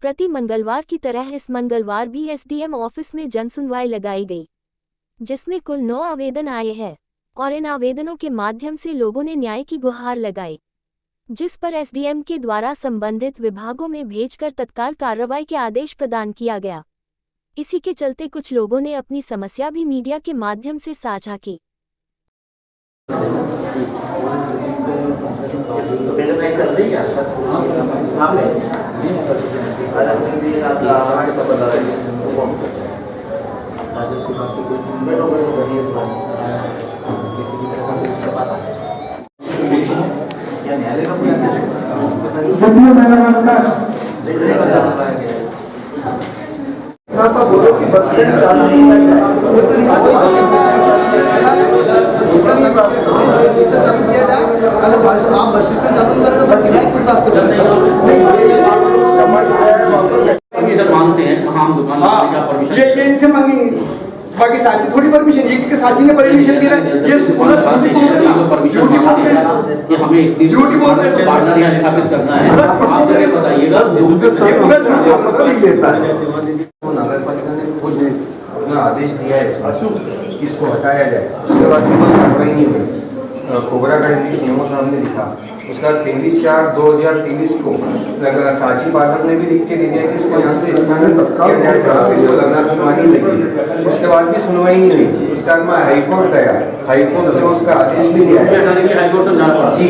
प्रति मंगलवार की तरह इस मंगलवार भी एसडीएम ऑफिस में जनसुनवाई लगाई गई, जिसमें कुल 9 आवेदन आए हैं और इन आवेदनों के माध्यम से लोगों ने न्याय की गुहार लगाई, जिस पर एसडीएम के द्वारा संबंधित विभागों में भेजकर तत्काल कार्रवाई के आदेश प्रदान किया गया। इसी के चलते कुछ लोगों ने अपनी समस्या भी मीडिया के माध्यम से साझा की। बोलो कि बस स्टैंड चालू नहीं किया जाए, अगर आप बस स्टैंड चालू करेगा तो बिना कोई बात परमिशन मांगते हैं, हम दुकान का परमिशन ये इनसे मांगेंगे, बाकी साची थोड़ी परमिशन, ये कि साची ने परमिशन दी है, ये पूरा झूठी परमिशन मांगते हैं कि हमें इतनी झूठी बोलते हैं, पार्टनर यहाँ स्थापित करना है। आप जगह बताइएगा, तो नगर पालिका ने खुद अपना आदेश दिया है इसको हटाया जाए, उसके बाद भी कोई कार्रवाई नहीं हुई। खोबरागढ़ में सीएमओ साहब ने लिखा, उसका 23/4/2023 को साची पार्लर ने भी लिख के दे दिया कि इसको यहाँ से स्थानांतरित किया जाए, जहाँ इसको लगना मानी लगी। उसके बाद भी सुनवाई नहीं हुई। उसके बाद मैं हाईकोर्ट गया, हाईकोर्ट से उसका आदेश भी लिया है जी।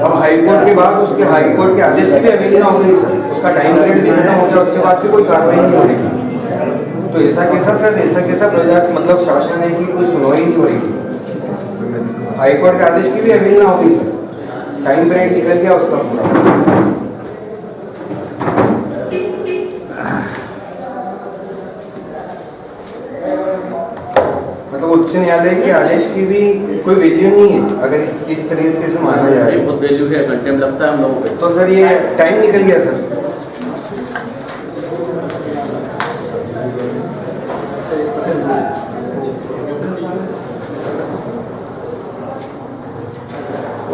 अब हाईकोर्ट के बाद उसके हाईकोर्ट के आदेश की भी अवहेलना हो गई सर, उसका टाइम पीरियड भी खत्म हो गया, उसके बाद भी कोई कार्रवाई नहीं हो रही। तो ऐसा कैसा सर, ऐसा कैसा प्रजा मतलब शासन है कि कोई सुनवाई नहीं हो रही। हाईकोर्ट के आदेश की भी अवहेलना हो गई सर, टाइम पीरियड निकल गया उसका पूरा। मतलब उच्च न्यायालय के आदेश की भी कोई वैल्यू नहीं है अगर इस तरीके से माना जाए। बहुत वैल्यू है, कंटेम्प्ट लगता है हम लोगों पे। तो सर ये टाइम निकल गया सर।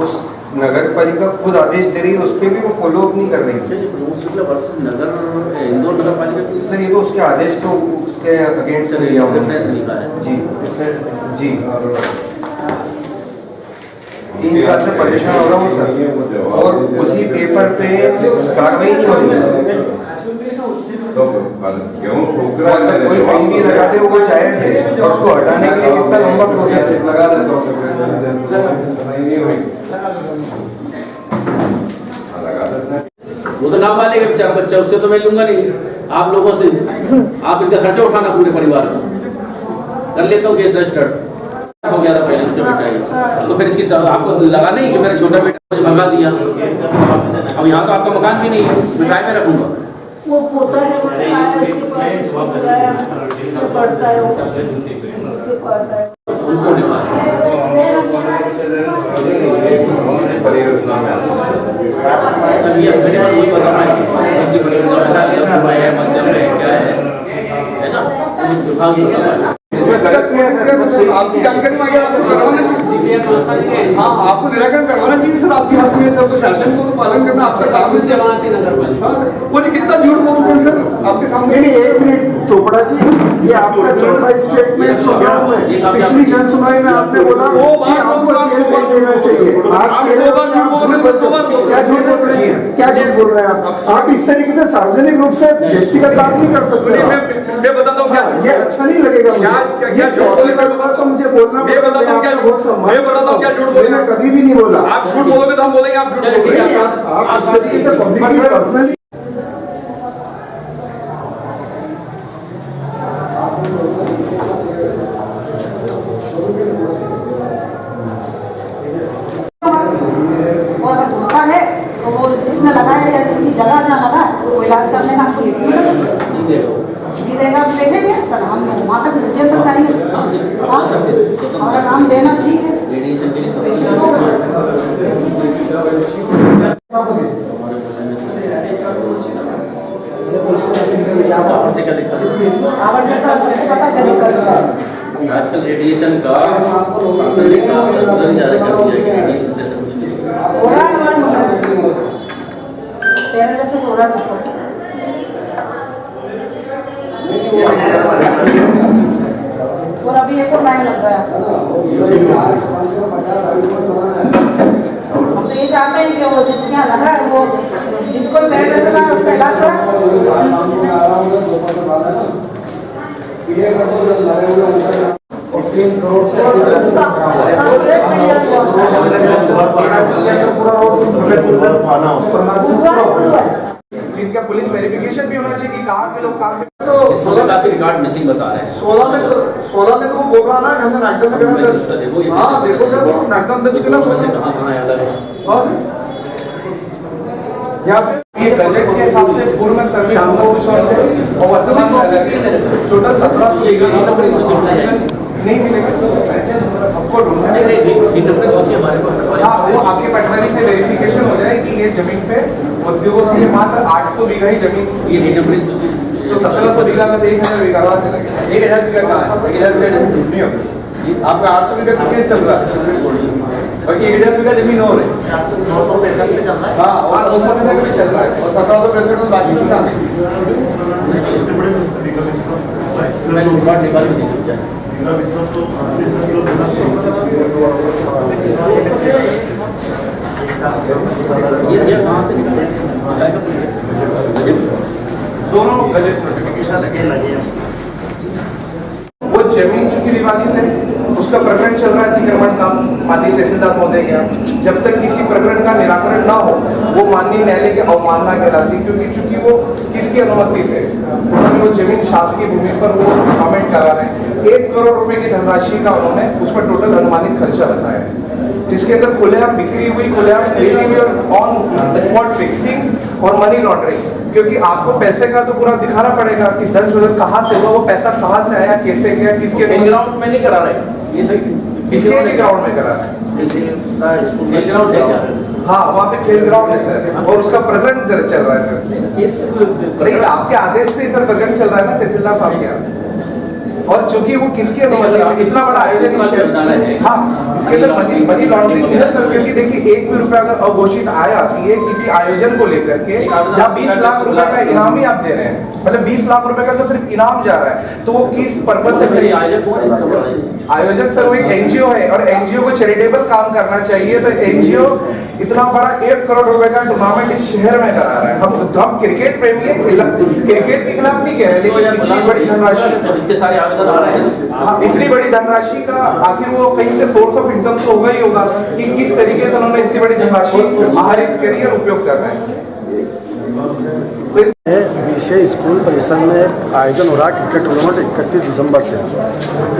उस नगर पालिका खुद आदेश दे रही है, उस पर भी वो फॉलो अप नहीं कर रही है। नगर इंदौर नगर पालिका सर ये तो उसके आदेश को उसके अगेंस्ट लिया रेफरेंस लिखा है जी जी। 3 साल से परेशान हो रहा हूँ सर, और उसी पेपर पे कार्रवाई नहीं हो रही। मतलब कोई कहीं भी लगाते वो जायज है, और उसको हटाने के लिए कितना लंबा प्रोसेस है। वो तो नाबालिग है बेचारा बच्चा, उससे तो मैं लूंगा नहीं। आप लोगों से आप इनका खर्चा उठाना पूरे परिवार में। कर लेता हूँ केस रजिस्टर्ड हो गया था पहले उसका बेटा ही, तो फिर इसकी आपको लगा नहीं कि मेरा छोटा बेटा मुझे भगा दिया। अब यहाँ तो आपका मकान भी नहीं है, मैं काय में रखूंगा। वो पोता है, उसके पास है। आपकी जानकारी मांगे, आपको करवाना चाहिए। हाँ, आपको निराकरण करवाना चाहिए सर, आपके हाथ में सब शासन को तो पालन करना आपका काम है। वो कितना झूठ बोलते हैं सर आपके सामने। नहीं, 1 मिनट चोपड़ा जी, ये आपका चौथा स्टेटमेंट सुना है। पिछली जनसुनवाई में आपने बोला कि आपको जेल भेज देना चाहिए। आज क्या झूठ बोल रहे हैं, क्या झूठ बोल रहे हैं आप इस तरीके से सार्वजनिक रूप से व्यक्तिगत बात नहीं कर सकते। मैं बताता हूँ क्या, ये अच्छा नहीं लगेगा मुझे। ये चौथे करूंगा तो मुझे बोलना मैं बताता हूँ क्या झूठ बोल, मैं कभी भी नहीं बोला। आप झूठ बोलोगे तो हम बोलेंगे आप झूठ बोल रहे हैं। आप इस तरीके से पब्लिकली पर्सनली जिसमें लगाया या जिसकी जगह ना लगा वो इलाज करने का आपको देगा, देखेंगे तब हम वहाँ तक जेल तक जाएंगे। हमारा नाम देना ठीक है। रेडिएशन के लिए आजकल रेडिएशन का शासन ने सर्कुलर जारी कर दिया है कि रेडिएशन से कुछ नहीं तेरे जैसे 16 को टाइम लग गया। हम तो ये चाहते हैं कि वो जिसके यहाँ लगा है वो जिसको पैरेलल लगा है उसका इलाज करा। 3 करोड़ से जिनका पुलिस वेरिफिकेशन भी होना चाहिए कि कहाँ के लोग काम तो 16 का रिकॉर्ड मिसिंग बता रहे हैं। 16 में तो वो बोल रहा ना कि हमने नागदम में हाँ देखो सर वो नागदम दर्ज किया उसमें से कहाँ याद है यहाँ पे ये बजट के हिसाब से पूर्व में सर्वे और वर्तमान टोटल 17 नहीं मिलेगा आपको ढूंढना हाँ वो आपके पटवारी से वेरिफिकेशन हो जाए कि ये जमीन पे उद्योगों के लिए मात्र 800 बीघा ही जमीन तो 1700 बीघा में 1000 बीघा 1000 बीघा कहाँ है 1000 बीघा जमीन नहीं होगा आपका 800 बीघा तो केस चल रहा है बाकी 1000 बीघा जमीन हो रही है हाँ और 200 बीघा भी चल रहा है और 1765 में बाकी की कहाँ ये कहाँ से निकले दोनों गजट नोटिफिकेशन लगे वो जमीन चूंकि विवादित है उसका प्रकरण चल रहा है अतिक्रमण का माननीय तहसीलदार महोदय गया जब तक किसी प्रकरण का निराकरण ना हो वो माननीय न्यायालय की अवमानना कहलाती क्योंकि चूंकि वो किसकी अनुमति से उन्होंने वो जमीन शासकीय भूमि पर वो कमेंट करा रहे हैं 1 करोड़ रुपए की धनराशि का उन्होंने उस पर टोटल अनुमानित खर्चा बताया जिसके अंदर खुलेआम बिक्री हुई खुलेआम खरीदी हुई और ऑन स्पॉट फिक्सिंग और मनी लॉन्ड्रिंग क्योंकि आपको पैसे का तो पूरा दिखाना पड़ेगा कि धन शोधन कहाँ से हुआ वो पैसा कहाँ से आया कैसे गया किसके ग्राउंड में नहीं करा रहे ये सही किसी के ग्राउंड में करा रहा है किसी का स्कूल ग्राउंड है हाँ वहाँ पे खेल ग्राउंड है सर और उसका प्रकरण इधर चल रहा है सर आपके आदेश से इधर प्रकरण चल रहा है ना तहसीलदार साहब के यहाँ और चूंकि वो किसकी अनुमति इतना बड़ा आयोजन हाँ इसके अंदर मनी लॉन्ड्रिंग है सर क्योंकि देखिए 1 भी रुपया अगर अघोषित आय आती है किसी आयोजन को लेकर के जहाँ 20 लाख रुपए का इनाम ही आप दे रहे हैं मतलब 20 लाख रुपए का तो सिर्फ इनाम जा रहा है तो वो किस पर्पज से आयोजक सर वो एक एनजीओ है और एनजीओ को चैरिटेबल काम करना चाहिए तो एनजीओ इतना बड़ा 1 करोड़ रुपए का टूर्नामेंट इस शहर में करा रहा है हम क्रिकेट प्रेमी है क्रिकेट के खिलाफ नहीं कह रहे लेकिन इतनी बड़ी धनराशि इतने सारे आवेदन आ रहे हैं इतनी बड़ी धनराशि का आखिर वो कहीं से सोर्स ऑफ इनकम तो होगा ही होगा कि किस तरीके से उन्होंने इतनी बड़ी धनराशि आहरित करी और उपयोग कर रहे हैं विषय स्कूल परिसर में आयोजन हो रहा है क्रिकेट टूर्नामेंट 31 दिसंबर से।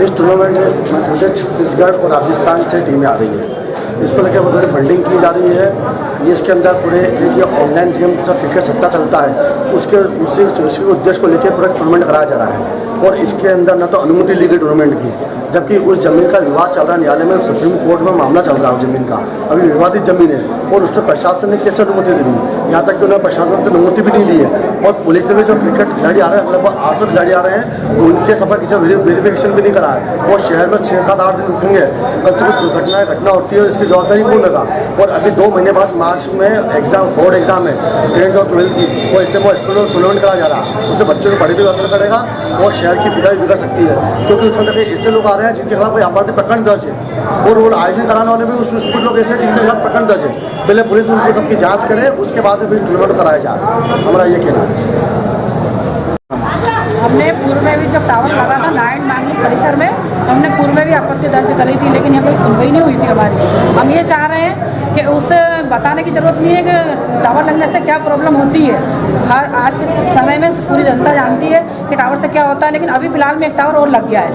इस टूर्नामेंट में पूरे छत्तीसगढ़ और राजस्थान से टीमें आ रही है। इसको लेकर बहुत बड़ी फंडिंग की जा रही है। इसके अंदर पूरे ये ऑनलाइन गेम का क्रिकेट सट्टा चलता है उसी उद्देश्य को लेकर पूरा टूर्नामेंट कराया जा रहा है और इसके अंदर न तो अनुमति ली गई टूर्नामेंट की जबकि उस जमीन का विवाद चल रहा है न्यायालय में सुप्रीम कोर्ट में मामला चल रहा है उस जमीन का अभी विवादित जमीन है और उस पर प्रशासन ने कैसे अनुमति दी यहाँ तक कि उन्होंने प्रशासन से अनुमति भी नहीं ली है और पुलिस ने भी जो क्रिकेट खिलाड़ी आ रहे हैं लगभग 800 खिलाड़ी आ रहे हैं उनके सफर किसी वेरिफिकेशन भी नहीं करा है और शहर में 6-7-8 दिन रुकेंगे कल से कोई घटना होती है इसकी जवाबदारी कौन लगा और अभी 2 महीने बाद मार्च में एग्जाम बोर्ड एग्जाम है 10th और 12th की और इससे वो स्कूल में टूर्नामेंट कराया जा रहा है उससे बच्चों को पढ़ाई भी असर करेगा और शहर की फिजाई बिगड़ सकती है क्योंकि उसके अंदर ऐसे लोग आ रहे हैं जिनके खिलाफ कोई आपराधिक प्रकरण दर्ज है और वो आयोजन कराने वाले भी उस स्कूल लोग ऐसे जिनके खिलाफ प्रकरण दर्ज है पहले पुलिस उनको सबकी जाँच करे उसके बाद में भी टूर्नामेंट कराया जाए हमारा ये कहना है। हमने पूर्व में भी जब टावर लगा था नारायण मांगली परिसर में हमने पूर्व में भी आपत्ति दर्ज करी थी लेकिन यहाँ कोई सुनवाई नहीं हुई थी हमारी। हम ये चाह रहे हैं कि उसे बताने की जरूरत नहीं है कि टावर लगने से क्या प्रॉब्लम होती है। हर आज के समय में पूरी जनता जानती है कि टावर से क्या होता है लेकिन अभी फिलहाल में एक टावर और लग गया है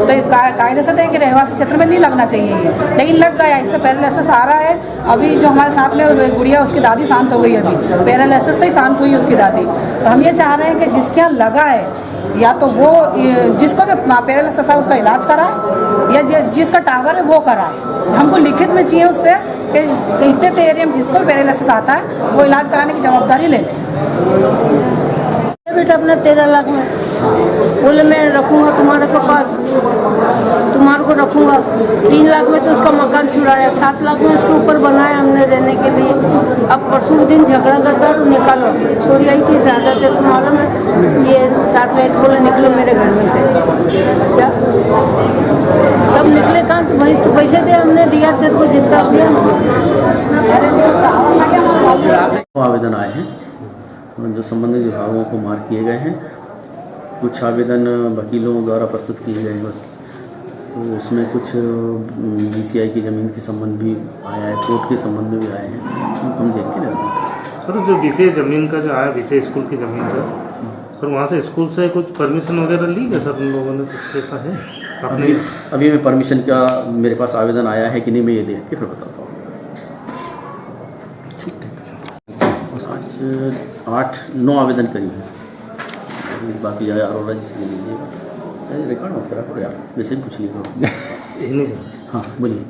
तो कायदे से तो कि रहवासी क्षेत्र में नहीं लगना चाहिए ये लेकिन लग गया। इससे पैरालिसिस आ रहा है अभी जो हमारे साथ में गुड़िया उसकी दादी शांत हो गई अभी पैरालिसिस से ही शांत हुई उसकी दादी। तो हम ये चाह रहे हैं कि जिसके यहाँ लगा है या तो वो जिसको भी पैरालिसिस है उसका इलाज कराए या जिसका टावर है वो कराए। हमको लिखित में चाहिए उससे कि इतने एरिया में जिसको भी पैरालिसिस आता है वो इलाज कराने की जवाबदारी ले लें। बेटा अपना 13 लाख में बोले मैं रखूँगा तुम्हारे के पास तुम्हारे को रखूँगा 3 लाख में तो उसका मकान छुड़ाया 7 लाख में उसके ऊपर बनाया हमने रहने के लिए। अब परसों के दिन झगड़ा करता तो निकालो छोरी आई थी दादा तेरे को मालूम है ये साथ में बोले निकलो मेरे घर में से क्या जो संबंधित विभागों को मार्क किए गए हैं। कुछ आवेदन वकीलों द्वारा प्रस्तुत किए गए हैं, तो उसमें कुछ BCI की ज़मीन के संबंध भी आया है, कोर्ट के संबंध में भी आए हैं, तो हम देख के लेते हैं। सर जो BCI ज़मीन का जो आया, BCI स्कूल की ज़मीन का, सर वहाँ से स्कूल से कुछ परमिशन वगैरह ली क्या सर उन लोगों ने, कुछ ऐसा है आपने? अभी मैं परमिशन का मेरे पास आवेदन आया है कि नहीं, मैं ये देख के फिर बताता हूँ। ठीक है, 8-9 आवेदन करी है, बाकी अरोड़ा जी से लीजिएगा। रिकॉर्ड मत करा करो यार, वैसे ही पूछ लीजिए। नहीं। हाँ बोलिए।